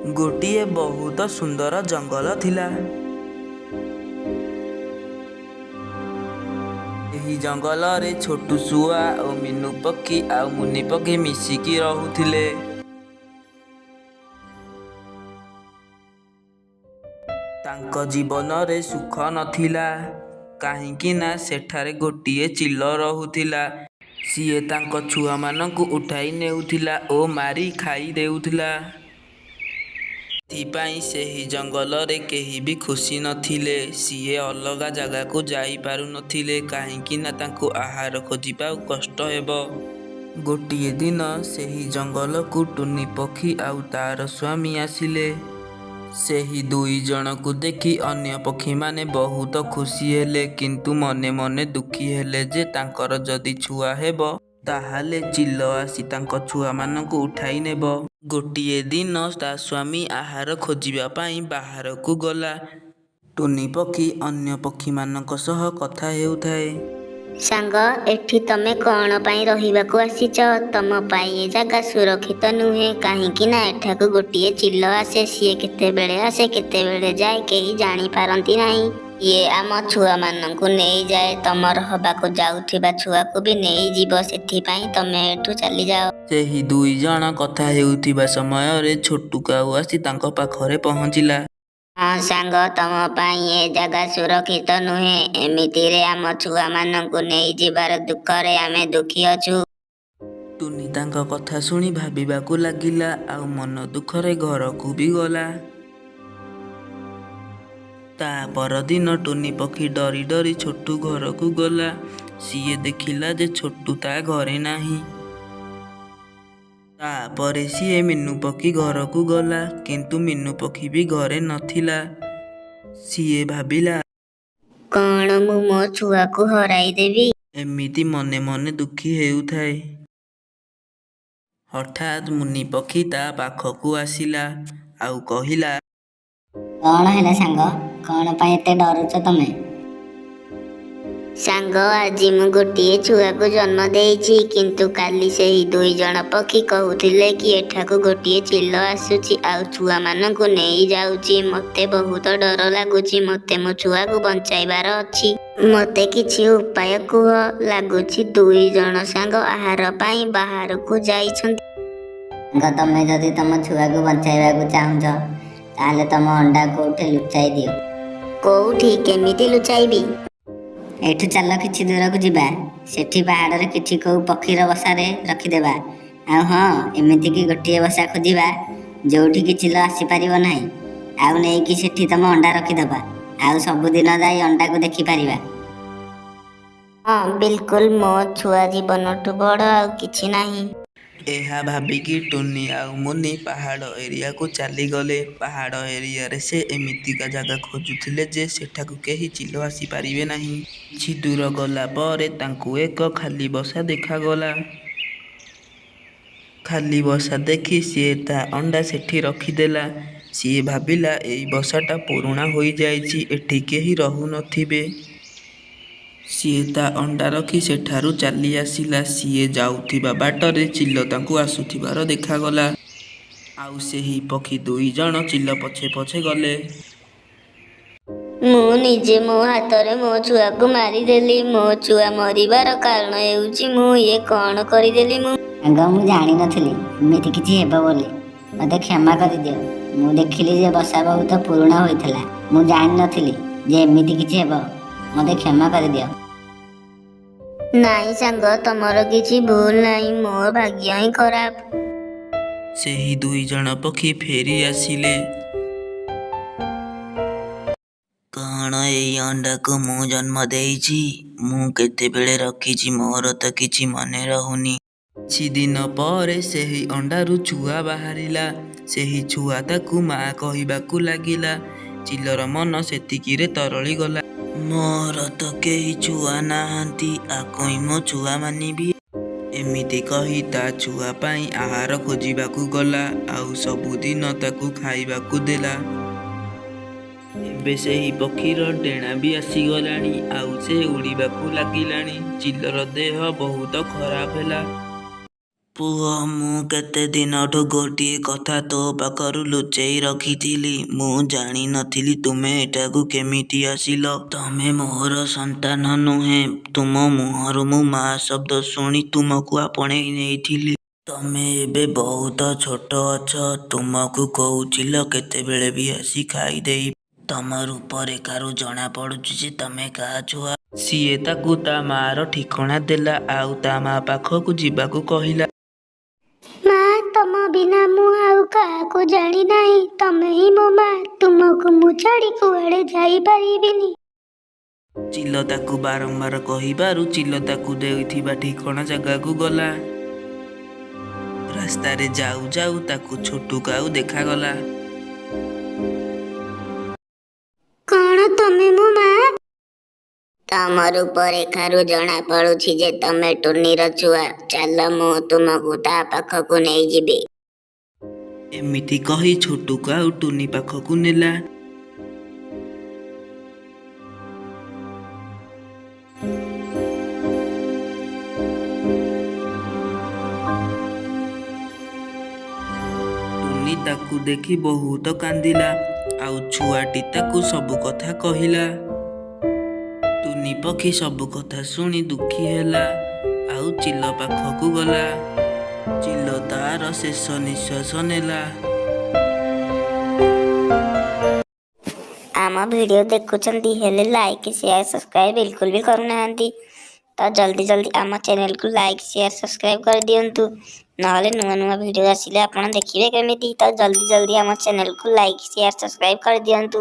गोटिए बहुत सुंदर जंगल थिला। एही जंगल रे छोटू शुआ और मीनू पक्षी और मुनि पक्षी मिसिकी रहुथिले। तांको जीवन रे सुख नथिला काहींकि ना सेठारे गोटिए चिल रहुथिला। सीए तांको छुआ मानंकु उठाई नेउथिला ओ मारी खाई देउथिला। एथिपाई सेही जंगल रे केही भी खुशी नथिले। सीए अलगा जगह को जाई पारु नथिले काहींकि ना तांको आहार खोजिबा कष्ट हेबो। गोटिए दिन सेही जंगल को टुनी पक्षी आउ तार स्वामी आसिले। सेही दुई जन को देखि अन्य पक्षी माने बहुत खुशी हेले किंतु मने मने दुखी हेले जे तांकर जदि छुआ हेबो ताहाले चिल आसी तांको छुआ मानंकु उठाई नेबो। गोटिए दिन ता स्वामी आहार खोजिबा पाई बाहर को गला। टुनी पक्षी अन्य पक्षी मानंक सह कथा हेउथाए। सांग एठी तमे कौन पाई रहिबाकु आसीच? तम पाई ए जागा सुरक्षित नुहे काहींकि ना एठाकु गोटिए चिल आसे। सीए केतेबेले आसे केतेबेले जाए केही जानी पारंती नाही। ये आम छुआ मानंकु नेई जाए तमर हबाकु जाउथिबा छुआकु भी नेई जीव सेथिपाई तमे एठु चली जाओ। सेही दुई जण कथा हेउथिबा समय रे छोटू काऊ आसी तांको पाखरे पहुंचिला। हाँ सांग तम पाई ए जागा सुरक्षित नुहे एमिति रे आम छुआ मानंकु नेई जीवार दुखरे आमे दुखी अछु। टुनी तांको कथा शुणी भाबिबाकु लागिला आउ मन दुखरे घरकू भी गला। ता परदिन टुनी पक्षी डरी डरी छोटू घरकू गला। सीए देखिला जे छोटू ता घरे नाही। तापरे सीए मीनू पक्षी घरकू गला किंतु मीनू पक्षी भी घरे नथिला। सीए भाबिला कौन मु मो छुआकु हराई देवी। एमिति मने मने दुखी हेउथाए। हठात मुनि पक्षी ता पाखकू आसिला आउ कहिला कौन है सांग कौन पाई एते डरुच तमे? सांग आज मु गोटिए छुआकु जन्म देइछि किंतु काली सेही दुई जण पक्षी कहूथिले कि एठाकु गोटिए चिल आसुछि आउ छुआ मानंकु नेई जाउछि। मते बहुत डर लागुछि। मते मो छुआकु बंचाइबार अछि। मते किछि उपाय कुह। लागुछि दुई जण सांग आहार पाई बाहर को जाइछन्ति। सांग तमे जदि तम छुआकु बंचाइबाकु चाहुछ ताले तम अंडा कोठे लुचाई दियो। कोउठी केमिति लुचाइबी? एठु चल किछि दूर को जिबा सेठी पहाड़ रे किछि को पक्षीर बसारे रखिदेबा। आ हाँ एमिति की गोटिए बसा खोजिबा जोठी कि चिल आसी पारिबो नाही। आउ नेई कि सेठी तम अंडा रखिदेबा आउ सब दिन जाई अंडा को देखि पारिबा। हाँ बिल्कुल मो छुआ जीवनठु बड़ आउ किछि नाही। एहा भाबिकी टुनी आउ मुनि पहाड़ एरिया को चली गले। पहाड़ एरिया रे से एमितिका जगह खोजुथिले जे सेठाकु केही चिल आसी पारिबे नाही। କିଛି दूर गला परे तांकु एक खाली बसा देखा गला। खाली बसा देखी सीए ता अंडा सेठी रखिदेला। सीए भाबिला एई बसाटा पुराना होई जाइछि एठी केही रहु नथिबे। सीए ता अंडा रखी सेठारु चली आसिला। CA जाउथिबा बाटरे chill तांकु आसुथिबार देखागला। आउ सेही पक्षी दुई जण चिल पछे पछे गले। मु निजे मो हाथरे मो छुआकु मारी देली। मो छुआ मरिबार कारण हेउछि मु ये कौन करिदेली। मु सांग मु जानि नथिली एमिति किछि हेबो बोली मते क्षमा करि दियो। मु देखिली जे बसा बहुत पुराना होइथला। मु जानि नथिली जे एमिति किछि हेबो मते क्षमा करि दियो। नाई सांग तमर किछि भूल नाही। मो भाग्य ही खराब। सेही दुई जण पक्षी फेरी आसिले। कौन एई अंडा को मु जन्म देइछि? मु केतेबेले रखिछि मोर त किछि मने रहुनी। କିଛି ଦିନ ପରେ ସେହି ଅଣ୍ଡାରୁ ଛୁଆ ବାହାରିଲା। ସେହି ଛୁଆ ତାକୁ ମା କହିବାକୁ ଲାଗିଲା। ଚିଲର ମନ ସେତିକିରେ ତରଳି ଗଲା। ମୋର ତ କେହି ଛୁଆ ନାହାନ୍ତି ଆକୁ ହିଁ ମୋ ଛୁଆ ମାନିବି। ଏମିତି କହି ତା ଛୁଆ ପାଇଁ ଆହାର ଖୋଜିବାକୁ ଗଲା ଆଉ ସବୁଦିନ ତାକୁ ଖାଇବାକୁ ଦେଲା। ଏବେ ସେହି ପକ୍ଷୀର ଡେଣା ବି ଆସିଗଲାଣି ଆଉ ସେ ଉଡ଼ିବାକୁ ଲାଗିଲାଣି। ଚିଲର ଦେହ ବହୁତ ଖରାପ ହେଲା। ପୁଅ, ମୁଁ କେତେ ଦିନଠୁ ଗୋଟିଏ କଥା ତୋ ପାଖରୁ ଲୁଚେଇ ରଖିଥିଲି। ମୁଁ ଜାଣିନଥିଲି ତୁମେ ଏଠାକୁ କେମିତି ଆସିଲ। ତମେ ମୋର ସନ୍ତାନ ନୁହେଁ। ତୁମ ମୁହଁରୁ ମୁଁ ମା ଶବ୍ଦ ଶୁଣି ତୁମକୁ ଆପଣେଇ ନେଇଥିଲି। ତମେ ଏବେ ବହୁତ ଛୋଟ ଅଛ। ତୁମକୁ କହୁଥିଲ କେତେବେଳେ ବି ଆସି ଖାଇଦେଇ। ତମ ରୂପରେଖାରୁ ଜଣା ପଡୁଛି ଯେ ତମେ କାହା ଛୁଆ। ସିଏ ତାକୁ ତା ମାର ଠିକଣା ଦେଲା ଆଉ ତା ମା ପାଖକୁ ଯିବାକୁ କହିଲା। ମା, ତମ ବିନା ମୁଁ ଆଉ କାହାକୁ ଜାଣି ନାହିଁ। ତମେ ହିଁ ମୋ ମା। ତୁମକୁ ମୁଁ ଛାଡ଼ି କୁଆଡ଼େ ଯାଇପାରିବିନି। ଚିଲ ତାକୁ ବାରମ୍ବାର କହିବାରୁ ଚିଲ ତାକୁ ଦେଇଥିବା ଠିକଣା ଜାଗାକୁ ଗଲା। ରାସ୍ତାରେ ଯାଉ ଯାଉ ତାକୁ ଛୋଟୁ କାଉ ଦେଖାଗଲା। କଣ ତମେ ମୋ ମା? ତମ ରୂପରେଖାରୁ ଜଣା ପଡୁଛି ଯେ ତମେ ଟୁନିର ଛୁଆ। ଚାଲ, ମୁଁ ତୁମକୁ ତା ପାଖକୁ ନେଇଯିବି। ଏମିତି କହି ଛୋଟୁ କାଉ ଟୁନି ପାଖକୁ ନେଲା। ଟୁନି ତାକୁ ଦେଖି ବହୁତ କାନ୍ଦିଲା ଆଉ ଛୁଆଟି ତାକୁ ସବୁ କଥା କହିଲା। ଟୁନି ପକ୍ଷୀ ସବୁ କଥା ଶୁଣି ଦୁଃଖୀ ହେଲା ଆଉ ଚିଲ ପାଖକୁ ଗଲା। ଚିଲ ତାର ଶେଷ ନିଶ୍ୱାସ ନେଲା। ଆମ ଭିଡ଼ିଓ ଦେଖୁଛନ୍ତି ହେଲେ ଲାଇକ୍, ସେୟାର, ସବସ୍କ୍ରାଇବ୍ ବିଲକୁଲ ବି କରୁନାହାନ୍ତି। ତ ଜଲ୍ଦି ଜଲ୍ଦି ଆମ ଚ୍ୟାନେଲକୁ ଲାଇକ୍, ସେୟାର, ସବସ୍କ୍ରାଇବ୍ କରିଦିଅନ୍ତୁ। ନହେଲେ ନୂଆ ନୂଆ ଭିଡ଼ିଓ ଆସିଲେ ଆପଣ ଦେଖିବେ କେମିତି। ତ ଜଲ୍ଦି ଜଲ୍ଦି ଆମ ଚ୍ୟାନେଲକୁ ଲାଇକ୍, ସେୟାର, ସବସ୍କ୍ରାଇବ୍ କରିଦିଅନ୍ତୁ।